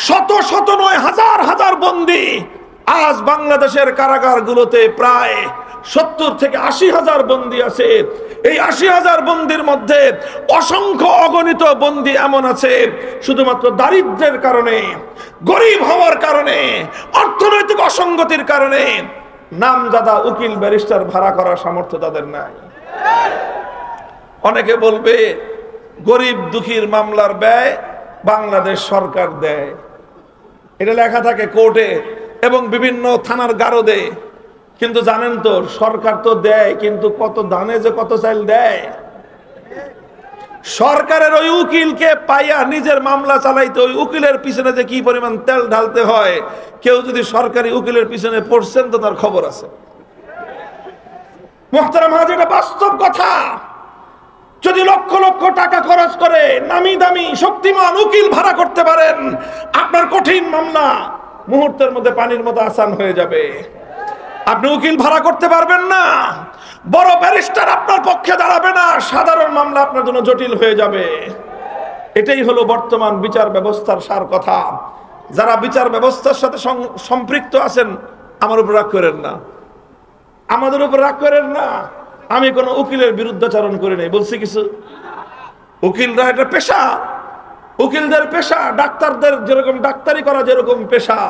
শত শত নয়, হাজার হাজার বন্দী আজ বাংলাদেশের কারাগারগুলোতে প্রায় 70 থেকে 80,000 বন্দী আছে। এই 80,000 বন্দীর মধ্যে অসংখ্য অগণিত বন্দী এমন আছে শুধুমাত্র দারিদ্র্যের কারণে, গরিব হওয়ার কারণে, অর্থনৈতিক অসঙ্গতির কারণে নামজাদা উকিল ব্যারিস্টার ভাড়া করার সামর্থ্য তাদের নাই। অনেকে বলবে গরিব দুঃখীর মামলার ব্যয় বাংলাদেশ সরকার দেয়, এটা লেখা থাকে কোর্টে এবং বিভিন্ন থানার গারদে। কিন্তু জানেন তো সরকার তো দেয়, কিন্তু কত দানে যে কত চাইল দেয়। সরকারের ওই উকিলকে পাইয়া নিজের মামলা চালাইতে ওই উকিলের পিছনে যে কি পরিমাণ তেল ঢালতে হয়, কেউ যদি সরকারি উকিলের পিছনে পড়ছেন তো তার খবর আছে। মুহতারাম হাজির, এটা বাস্তব কথা। যদি লক্ষ লক্ষ টাকা খরচ করে নামি দামি শক্তিমান উকিল ভাড়া করতে পারেন, আপনার কঠিন মামলা মুহূর্তের মধ্যে পানির মতো আসান হয়ে যাবে। আপনি উকিল ভাড়া করতে পারবেন না, বড় ব্যারিস্টার আপনার পক্ষে দাঁড়াবে না, সাধারণ মামলা আপনার জন্য জটিল হয়ে যাবে। এটাই হলো বর্তমান বিচার ব্যবস্থার সার কথা। যারা বিচার ব্যবস্থার সাথে সম্পৃক্ত আছেন, আমার উপর রাগ করেন না, আমাদের উপর রাগ করেন না। আমি কোনো উকিলের বিরুদ্ধাচরণ করি নাই, বলছি কিছু? উকিলরা এটা পেশা, উকিলদের পেশা। ডাক্তারদের যেরকম ডাক্তারি করা যেরকম পেশা,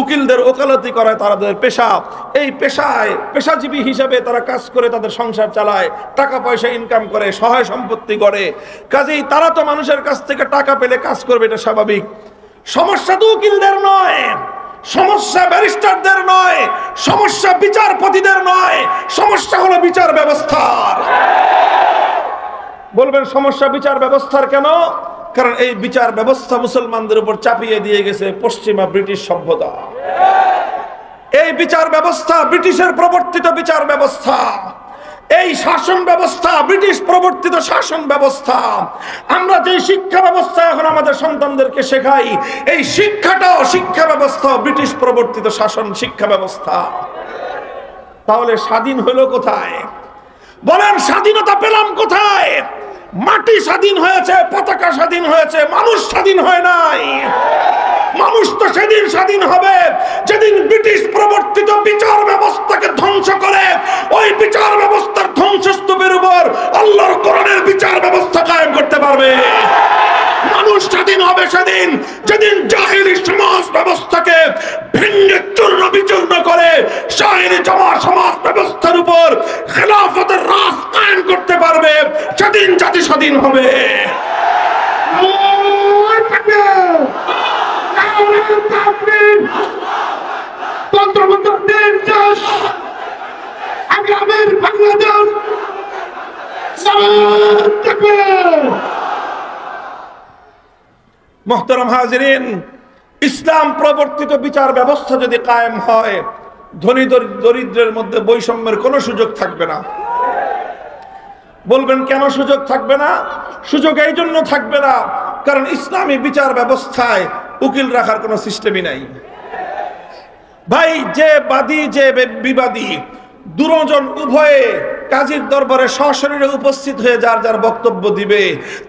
উকিলদের ওকালতি করা তাদের পেশা। এই পেশায় পেশাজীবী হিসেবে তারা কাজ করে তাদের সংসার চালায়, টাকা পয়সা ইনকাম করে, সহায় সম্পত্তি করে। কাজেই তারা তো মানুষের কাছ থেকে টাকা পেলে কাজ করবে, এটা স্বাভাবিক। সমস্যা তো উকিলদের নয়, সমস্যা ব্যারিস্টারদের নয়, সমস্যা বিচারপতিদের নয়, সমস্যা হলো বিচার ব্যবস্থার। বলবেন সমস্যা বিচার ব্যবস্থার কেন? কারণ এই বিচার ব্যবস্থা মুসলমানদের উপর চাপিয়ে দিয়ে গেছে পশ্চিমা ব্রিটিশ সভ্যতা। এই বিচার ব্যবস্থা ব্রিটিশের প্রবর্তিত বিচার ব্যবস্থা, এই শাসন ব্যবস্থা ব্রিটিশ প্রবর্তিত শাসন ব্যবস্থা। আমরা যে শিক্ষা ব্যবস্থা এখন আমাদের সন্তানদেরকে শেখাই, এই শিক্ষাটাও শিক্ষা ব্যবস্থা ব্রিটিশ প্রবর্তিত শাসন শিক্ষা ব্যবস্থা। তাহলে স্বাধীন হলো কোথায়? বলেন স্বাধীনতা পেলাম কোথায়? মাটি স্বাধীন হয়েছে, পতাকা স্বাধীন হয়েছে, মানুষ স্বাধীন হয় নাই। মানুষ তো সেদিন স্বাধীন হবে যেদিন ব্রিটিশ প্রবর্তিত বিচার ব্যবস্থাকে ধ্বংস করে ওই বিচার ব্যবস্থার ধ্বংসস্তূপের উপর আল্লাহর কোরআনের বিচার ব্যবস্থা কায়েম করতে পারবে। মানুষ স্বাধীন হবে সেদিন যেদিন জাহেলি সমাজ ব্যবস্থাকে ভেঙে চূর্ণ বিচূর্ণ করে শাহিনী জমা সমাজ ব্যবস্থার উপর খেলাফতের রাজ কায়েম করতে পারবে, সেদিন জাতি স্বাধীন হবে। মুহতারাম হাজিরিন, ইসলাম প্রবর্তিত বিচার ব্যবস্থা যদি কায়েম হয়, ধনী দরিদ্রের মধ্যে বৈষম্যের কোনো সুযোগ থাকবে না। বলবেন কেন সুযোগ থাকবে না? সুযোগ এই জন্য থাকবে না কারণ ইসলামী বিচার ব্যবস্থায় উকিল রাখার কোনো সিস্টেমই নাই। ভাই, যে বাদী যে বিবাদী দুজন উভয়ে কাজীর দরবারে সশরীরে উপস্থিত হয়ে যার যার বক্তব্য দিবে,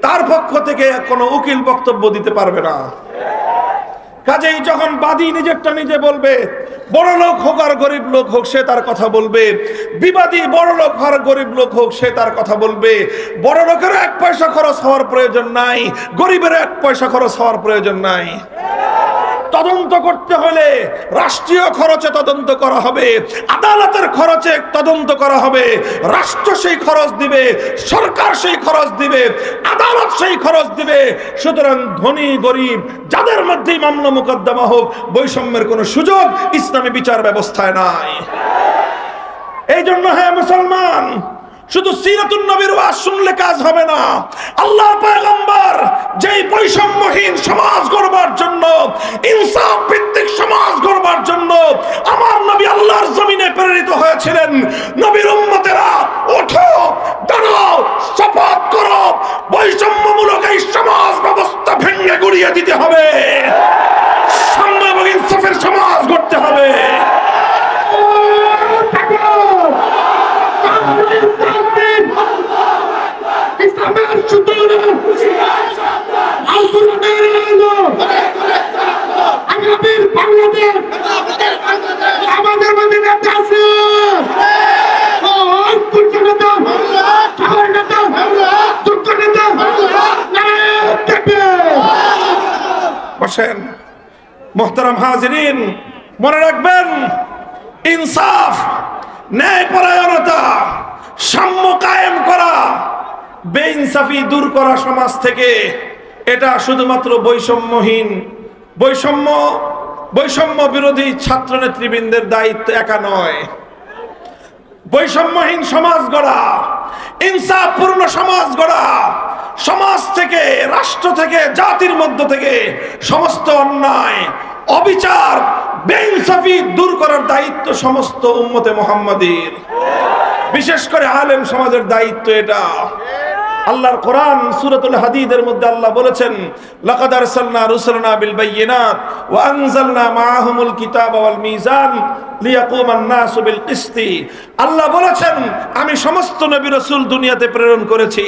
তার পক্ষ থেকে কোনো উকিল বক্তব্য দিতে পারবে না। কাজেই যখন বাদী নিজেরটা নিজে বলবে, বড় লোক হোক আর গরিব লোক হোক সে তার কথা বলবে, বিবাদী বড় লোক আর গরিব লোক হোক সে তার কথা বলবে। বড় লোকেরও 1 পয়সা খরচ হওয়ার প্রয়োজন নাই, গরিবের 1 পয়সা খরচ হওয়ার প্রয়োজন নাই। তদন্ত করতে হলে রাষ্ট্রীয় খরচে তদন্ত করা হবে, আদালতের খরচে তদন্ত করা হবে। রাষ্ট্র সেই খরচ দিবে, সরকার সেই খরচ দিবে, আদালত সেই খরচ দিবে। সুতরাং ধনী গরিব যাদের মধ্যেই মামলা মোকদ্দমা হোক, বৈষম্যের কোনো সুযোগ ইসলামী বিচার ব্যবস্থায় নাই। এই জন্য হ্যাঁ মুসলমান, শুধু সিরাতুন নবীর ওয়াজ শুনলে কাজ হবে না। আল্লাহর পয়গম্বর যেই বৈষম্যহীন সমাজ গড়বার জন্য, ইনসাফ ভিত্তিক সমাজ গড়বার জন্য আমার নবী আল্লাহর জমিনে প্রেরিত হয়েছিলেন। নবীর উম্মতেরা ওঠো, দাঁড়াও, শপথ করো, বৈষম্যমূলক এই সমাজ ব্যবস্থা ভেঙে গুড়িয়ে দিতে হবে, সাম্য এবং ইনসাফের সমাজ গড়তে হবে। আমাদের মধ্যে নেতা আছে, বসেন। মুহতারাম হাজিরিন, মনে রাখবেন, ইনসাফ, ন্যায়পরায়ণতা, সাম্য কায়েম করা, বেইনসাফি দূর করা সমাজ থেকে, এটা শুধুমাত্র বৈষম্য বিরোধী ছাত্র নেতৃবৃন্দের দায়িত্ব একা নয়। বৈষম্যহীন সমাজ গড়া, ইনসাফপূর্ণ সমাজ গড়া, সমাজ থেকে, রাষ্ট্র থেকে, জাতির মধ্য থেকে সমস্ত অন্যায়, অবিচার, বেইনসাফি দূর করার দায়িত্ব সমস্ত উম্মতে মুহাম্মাদীর, বিশেষ করে আলেম সমাজের দায়িত্ব এটা। আল্লাহর কোরআন সূরাতুল হাদীদের মধ্যে আল্লাহ বলেছেন, লাকাদ আরসালনা রুসুলানা বিল বায়িনাত ওয়া আনজালনা মাআহুমুল কিতাবা ওয়াল মিজান লিয়াকুমান নাসু বিল কিসতি। আল্লাহ বলেছেন, আমি সমস্ত নবী রাসূল দুনিয়াতে প্রেরণ করেছি,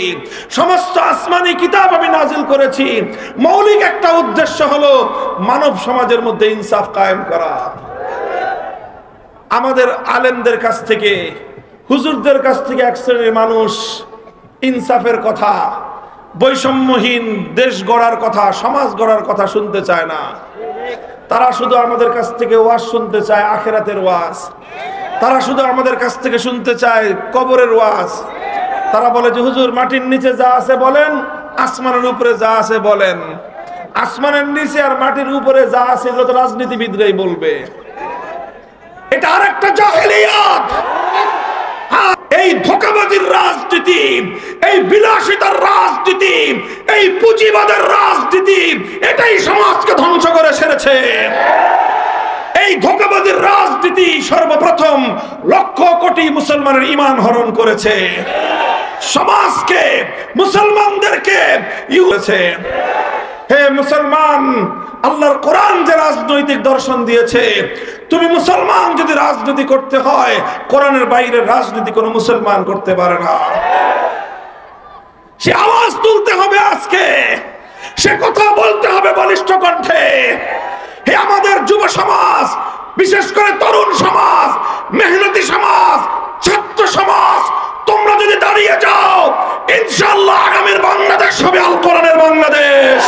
সমস্ত আসমানি কিতাব আমি নাজিল করেছি। মৌলিক একটা উদ্দেশ্য হলো মানব সমাজের মধ্যে ইনসাফ কায়েম করা। আমাদের আলেমদের কাছ থেকে, হুজুরদের কাছ থেকে এক শ্রেণীর মানুষ ইনসাফের কথা, বৈষম্যহীন দেশ গড়ার কথা, সমাজ গড়ার কথা শুনতে চায় না। তারা শুধু আমাদের কাছ থেকে ওয়াজ শুনতে চায়, আখিরাতের ওয়াজ। তারা শুধু আমাদের কাছ থেকে শুনতে চায় কবরের ওয়াজ। তারা বলে যে হুজুর, মাটির নিচে যা আছে বলেন, আসমানের উপরে যা আছে বলেন। আসমানের নিচে আর মাটির উপরে যা আছে যত রাজনীতিবিদরাই বলবে। এটা আরেকটা জাহেলিয়াত। এই ধোঁকাবাজির রাজনীতি, এই বিলাসিতার রাজনীতি, এই পুঁজিবাদের রাজনীতি, এটাই সমাজকে ধ্বংস করে সেরেছে। এই ধোঁকাবাজির রাজনীতি সর্বপ্রথম লক্ষ কোটি মুসলমানের ঈমান হরণ করেছে, সমাজকে, মুসলমানদেরকে ইউছে। হে মুসলমান, আল্লাহর কোরআন যে রাজনৈতিক দর্শন দিয়েছে, তুমি মুসলমান যদি রাজনীতি করতে হয়, কোরআনের বাইরের রাজনীতি কোনো মুসলমান করতে পারে না। সে আওয়াজ তুলতে হবে আজকে, সে কথা বলতে হবে বলিষ্ঠ কণ্ঠে। হে আমাদের যুব সমাজ, বিশেষ করে তরুণ সমাজ, মেহনতি সমাজ, ছাত্র সমাজ, তোমরা যদি দাঁড়িয়ে যাও, ইনশাআল্লাহ আগামীর বাংলাদেশ হবে আল কোরআনের বাংলাদেশ।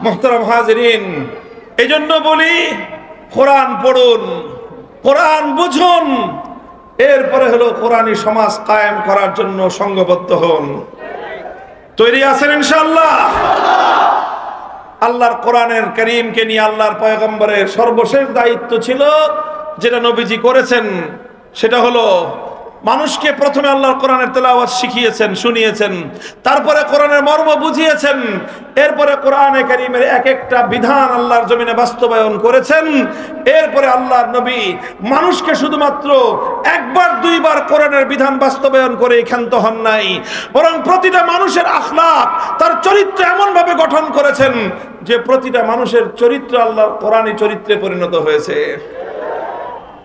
মুহতারাম হাজিরিন, এই জন্য বলি, কোরআন পড়ুন, কোরআন বুঝুন, এরপরে হলো কোরআনী সমাজ কায়েম করার জন্য সংঘবদ্ধ হন। তৈরি আছেন ইনশাআল্লাহ? আল্লাহর কোরআনের কারীমকে নিয়ে আল্লাহর পয়গম্বরের সর্বশেষ দায়িত্ব ছিল যেটা নবীজি করেছেন, সেটা হলো মানুষকে প্রথমে আল্লাহর কোরআনের তেলাওয়াত শিখিয়েছেন, শুনিয়েছেন, তারপরে কোরআনের মর্ম বুঝিয়েছেন, এরপরে কোরআনে কারীমের এক একটা বিধান আল্লাহর জমিনে বাস্তবায়ন করেছেন। এরপরে আল্লাহর নবী মানুষকে শুধুমাত্র একবার দুইবার কোরআনের বিধান বাস্তবায়ন করে ক্ষান্ত হন নাই, বরং প্রতিটা মানুষের আখলাক, তার চরিত্র এমন ভাবে গঠন করেছেন যে প্রতিটা মানুষের চরিত্র আল্লাহর কোরআনী চরিত্রে পরিণত হয়েছে।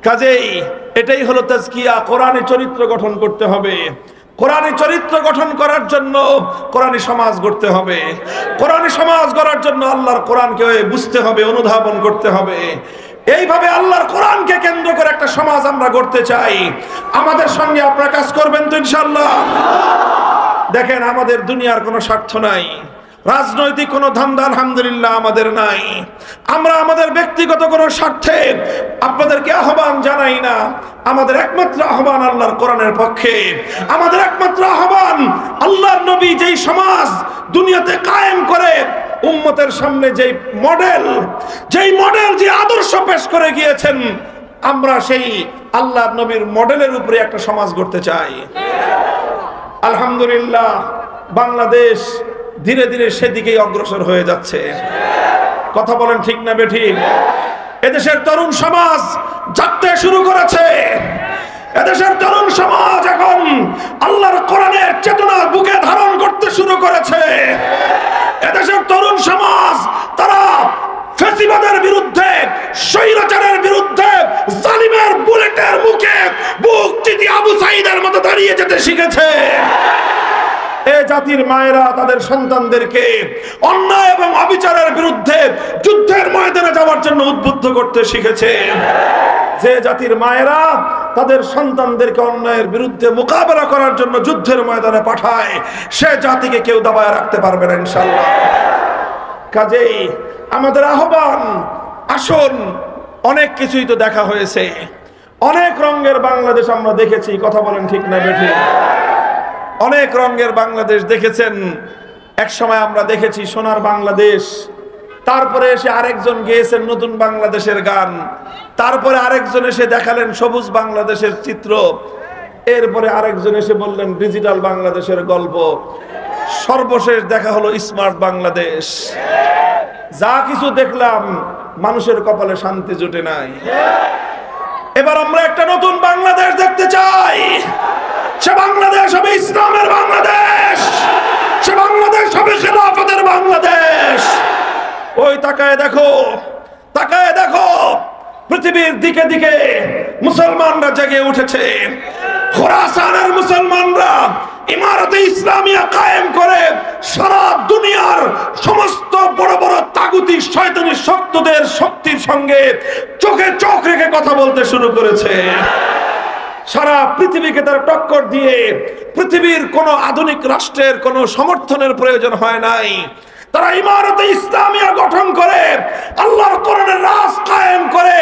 কাজেই এটাই হলো তাজকিয়া। কোরআনী চরিত্র গঠন করতে হবে। কোরআনী চরিত্র গঠন করার জন্য কোরআনী সমাজ গড়তে হবে। কোরআনী সমাজ গড়ার জন্য আল্লাহর কোরআনকে বুঝতে হবে, অনুধাবন করতে হবে। এইভাবে আল্লাহর কোরআনকে কেন্দ্র করে একটা সমাজ আমরা গড়তে চাই। আমাদের সঙ্গে আপনারা কাজ করবেন তো ইনশাআল্লাহ? দেখেন, আমাদের দুনিয়ার কোনো স্বার্থ নাই, রাজনৈতিক কোনো ধান্দা আলহামদুলিল্লাহ আমাদের নাই। আমরা আমাদের ব্যক্তিগত কোনো স্বার্থে আপনাদেরকে আহ্বান জানাই না। আমাদের একমাত্র আহ্বান আল্লাহর কোরআনের পক্ষে। আমাদের একমাত্র আহ্বান আল্লাহর নবী যেই সমাজ দুনিয়াতে কায়েম করে উম্মতের সামনে যেই মডেল, যে আদর্শ পেশ করে গিয়েছেন, আমরা সেই আল্লাহর নবীর মডেলের উপরে একটা সমাজ গড়তে চাই। আলহামদুলিল্লাহ, বাংলাদেশ ধীরে ধীরে সেদিকেই অগ্রসর হয়ে যাচ্ছে। কথা বলেন ঠিক না বেঠিক? এদেশের তরুণ সমাজ জাগতে শুরু করেছে। এদেশের তরুণ সমাজ এখন আল্লাহর কোরআনের চেতনা বুকে ধারণ করতে শুরু করেছে। এদেশের তরুণ সমাজ তারা ফ্যাসিবাদের বিরুদ্ধে, স্বৈরাচারের বিরুদ্ধে, জালিমের বুলেটের মুখে বুক চিতি আবু সাঈদের মতো দাঁড়িয়ে যেতে শিখেছে। এ জাতির মায়েরা তাদের সন্তানদেরকে অন্যায় এবং অবিচারের বিরুদ্ধে যুদ্ধের ময়দানে যাওয়ার জন্য উদ্বুদ্ধ করতে শিখেছে। যে জাতির মায়েরা তাদের সন্তানদেরকে অন্যায়ের বিরুদ্ধে মোকাবেলা করার জন্য যুদ্ধের ময়দানে পাঠায়, সে জাতিকে কেউ দাবায় রাখতে পারবে না ইনশাআল্লাহ। কাজেই আমাদের আহ্বান, আসুন, অনেক কিছুই তো দেখা হয়েছে, অনেক রঙের বাংলাদেশ আমরা দেখেছি। কথা বলেন ঠিক না বেঠিক? অনেক রঙের বাংলাদেশ দেখেছেন। এক সময় আমরা দেখেছি সোনার বাংলাদেশ, তারপরে এসে আরেকজন গেয়েছেন নতুন বাংলাদেশের গান, তারপরে আরেকজন এসে দেখালেন সবুজ বাংলাদেশের চিত্র, এরপরে আরেকজন এসে বললেন ডিজিটাল বাংলাদেশের গল্প, সর্বশেষ দেখা হলো স্মার্ট বাংলাদেশ। যা কিছু দেখলাম, মানুষের কপালে শান্তি জুটে নাই। এবার আমরা একটা নতুন বাংলাদেশ দেখতে চাই। সে বাংলাদেশ হবে ইসলামের বাংলাদেশ, সে বাংলাদেশ হবে খেলাফতের বাংলাদেশ। ওই তাকায় দেখো, তাকায় দেখো, পৃথিবীর দিকে দিকে মুসলমানরা জেগে উঠেছে। খোরাসানের মুসলমানরা ইমারতে ইসলামিয়া কায়েম করে সারা দুনিয়ার সমস্ত বড় বড় তাগুতি শয়তানি শক্তদের শক্তির সঙ্গে চোখে চোখ রেখে কথা বলতে শুরু করেছে। সারা পৃথিবীকে তারা টক্কর দিয়ে, পৃথিবীর কোন আধুনিক রাষ্ট্রের কোন সমর্থনের প্রয়োজন হয় নাই। তারা ইমারতে ইসলামিয়া গঠন করে আল্লাহর কোরআনের রাজ কায়েম করে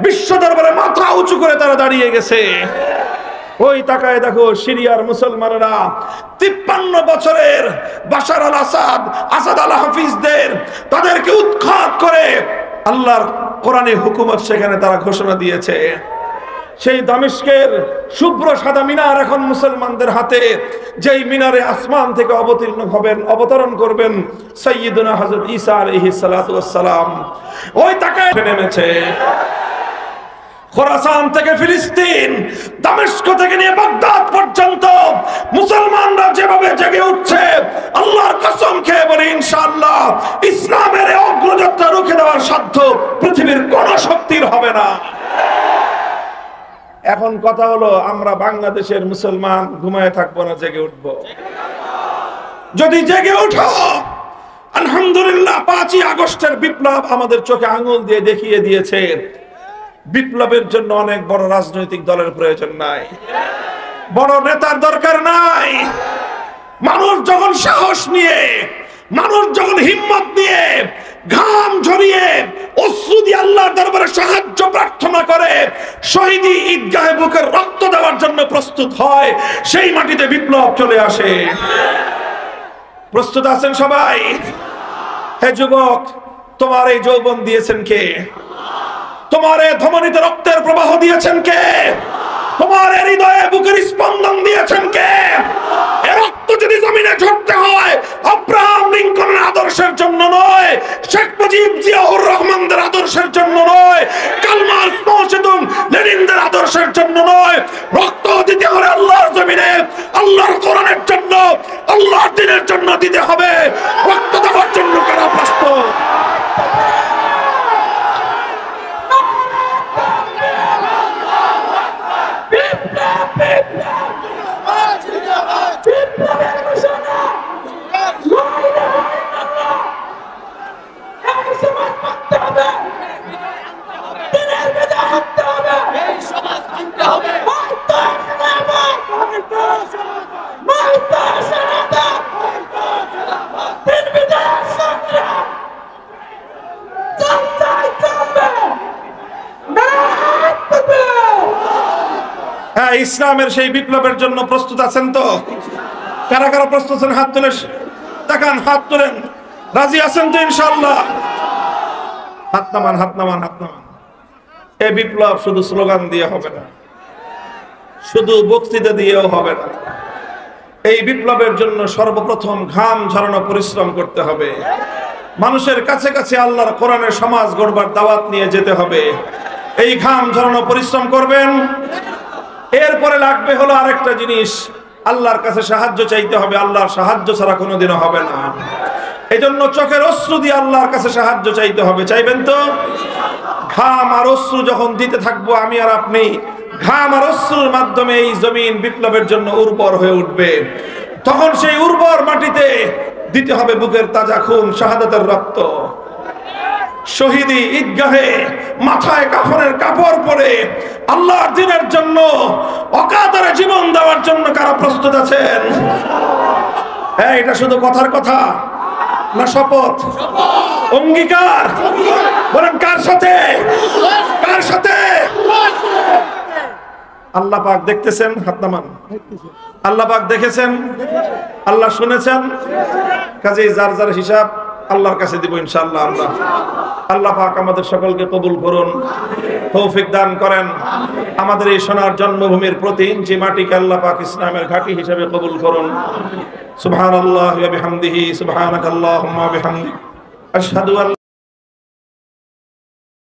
বিশ্ব দরবারে মাথা উঁচু করে তারা দাঁড়িয়ে গেছে। ওই তাকায় দেখো, সিরিয়ার মুসলমানেরা 53 বছরের বাশার আল আসাদ, আসাদ আল হাফিজদের তাদেরকে উৎখাত করে আল্লাহর কোরআনে হুকুমত সেখানে তারা ঘোষণা দিয়েছে। সেই দামেস্কের শুভ্র সাদা মিনার এখন মুসলমানদের হাতে, যেই মিনারে আসমান থেকে অবতরণ করবেন সাইয়্যিদুনা হযরত ঈসা আলাইহিস সালাতু ওয়াস সালাম। ওই তাকায় নেমেছে। খোরাসান থেকে ফিলিস্তিন, দামেস্ক থেকে নিয়ে বাগদাদ পর্যন্ত মুসলমানরা যেভাবে জেগে উঠছে, আল্লাহর কসম খেয়ে বলি ইনশাআল্লাহ ইসলামের অগ্রযাত্রা রুখে দেওয়ার সাধ্য পৃথিবীর কোন শক্তির হবে না। এখন কথা হলো, আমরা বাংলাদেশের মুসলমান ঘুমায় থাকবো না, জেগে উঠবো। যদি জেগে উঠো, আলহামদুলিল্লাহ 5ই আগস্টের বিপ্লব আমাদের চোখে আঙুল দিয়ে দেখিয়ে দিয়েছে বিপ্লবের জন্য অনেক বড় রাজনৈতিক দলের প্রয়োজন নাই, বড় নেতার দরকার নাই। মানুষ যখন সাহস নিয়ে, মানুষ যখন হিম্মত নিয়ে, ঘাম ঝরিয়ে, অশ্রু দিয়ে আল্লাহর দরবারে সাহায্য প্রার্থনা করে, শহীদি ঈদগাহে বুকের রক্ত দেওয়ার জন্য প্রস্তুত হয়, সেই মাটিতে বিপ্লব চলে আসে। প্রস্তুত আছেন সবাই? হে যুবক, তোমার এই যৌবন দিয়েছেন কে? তোমার এই ধমনীতে রক্তের প্রবাহ দিয়েছেন কে? তোমার হৃদয়ে বুকের স্পন্দন দিয়েছেন কে? এ রক্ত যদি জমিনে ঝরতে হয় আব্রাহাম লিঙ্কনের আদর্শের জন্য নয়, শেখ মুজিব জিয়াউর রহমানদের আদর্শের জন্য নয়, কার্ল মার্কস মাও জেদুং লেনিনদের আদর্শের জন্য নয়, রক্ত দিতে হলে আল্লাহর জমিনে আল্লাহর কোরআনের জন্য, আল্লাহর দ্বীনের জন্য দিতে হবে। রক্ত দেওয়ার জন্য কারা প্রস্তুত? হ্যাঁ, ইসলামের সেই বিপ্লবের জন্য প্রস্তুত আছেন তো? কারা কারা প্রস্তুত আছেন? হাত তুলে দেখান, হাত তুলেন। রাজি আছেন তো ইনশাআল্লাহ? হাত নামান, হাত নামান, হাত নামান। এই বিপ্লব শুধু স্লোগান দিয়ে হবে না, শুধু বক্তৃতা দিয়েও হবে না। এই বিপ্লবের জন্য সর্বপ্রথম ঘাম ঝরানো পরিশ্রম করতে হবে। মানুষের কাছে কাছে আল্লাহর কোরআনের সমাজ গড়বার দাওয়াত নিয়ে যেতে হবে। এই ঘাম ঝরানো পরিশ্রম করবেন। এরপরে লাগবে হলো আরেকটা জিনিস, আল্লাহর কাছে সাহায্য চাইতে হবে। আল্লাহর সাহায্য ছাড়া কোনোদিনও হবে না। এই জন্য চোখের অশ্রু দিয়ে আল্লাহর কাছে সাহায্য চাইতে হবে। চাইবেন তো? ঘাম আর অশ্রু যখন দিতে থাকবো আমি আর আপনি, ঘাম আর অশ্রুর মাধ্যমে এই জমিন বিপ্লবের জন্য উর্বর হয়ে উঠবে। তখন সেই উর্বর মাটিতে দিতে হবে বুকের তাজা খুন, শাহাদাতের রক্ত। শহীদি ঈদগাহে মাথায় কাফনের কাপড় পরে আল্লাহর দ্বীনের জন্য অকাতরে জীবন দেওয়ার জন্য কারা প্রস্তুত আছেন? হ্যাঁ, এটা শুধু কথার কথা না, শপথ, অঙ্গীকার? বলেন কার সাথে? কার সাথে? আল্লাহ পাক দেখতেছেন, হাত নামান। আল্লাহ পাক দেখেছেন, আল্লাহ শুনেছেন। কাজেই যার যার হিসাব আল্লাহর কাছে দিব ইনশাআল্লাহ। আল্লাহ পাক আমাদের সকলকে কবুল করুন, তৌফিক দান করেন। আমাদের এই সোনার জন্মভূমির প্রতি ইঞ্চি মাটিকে আল্লাহ পাক ইসলামের ঘাঁটি হিসেবে কবুল করুন। সুবহানাল্লাহি ওয়া বিহামদিহি, সুবহানাকাল্লাহুম্মা ওয়া বিহামদিক, আশহাদু আল্লা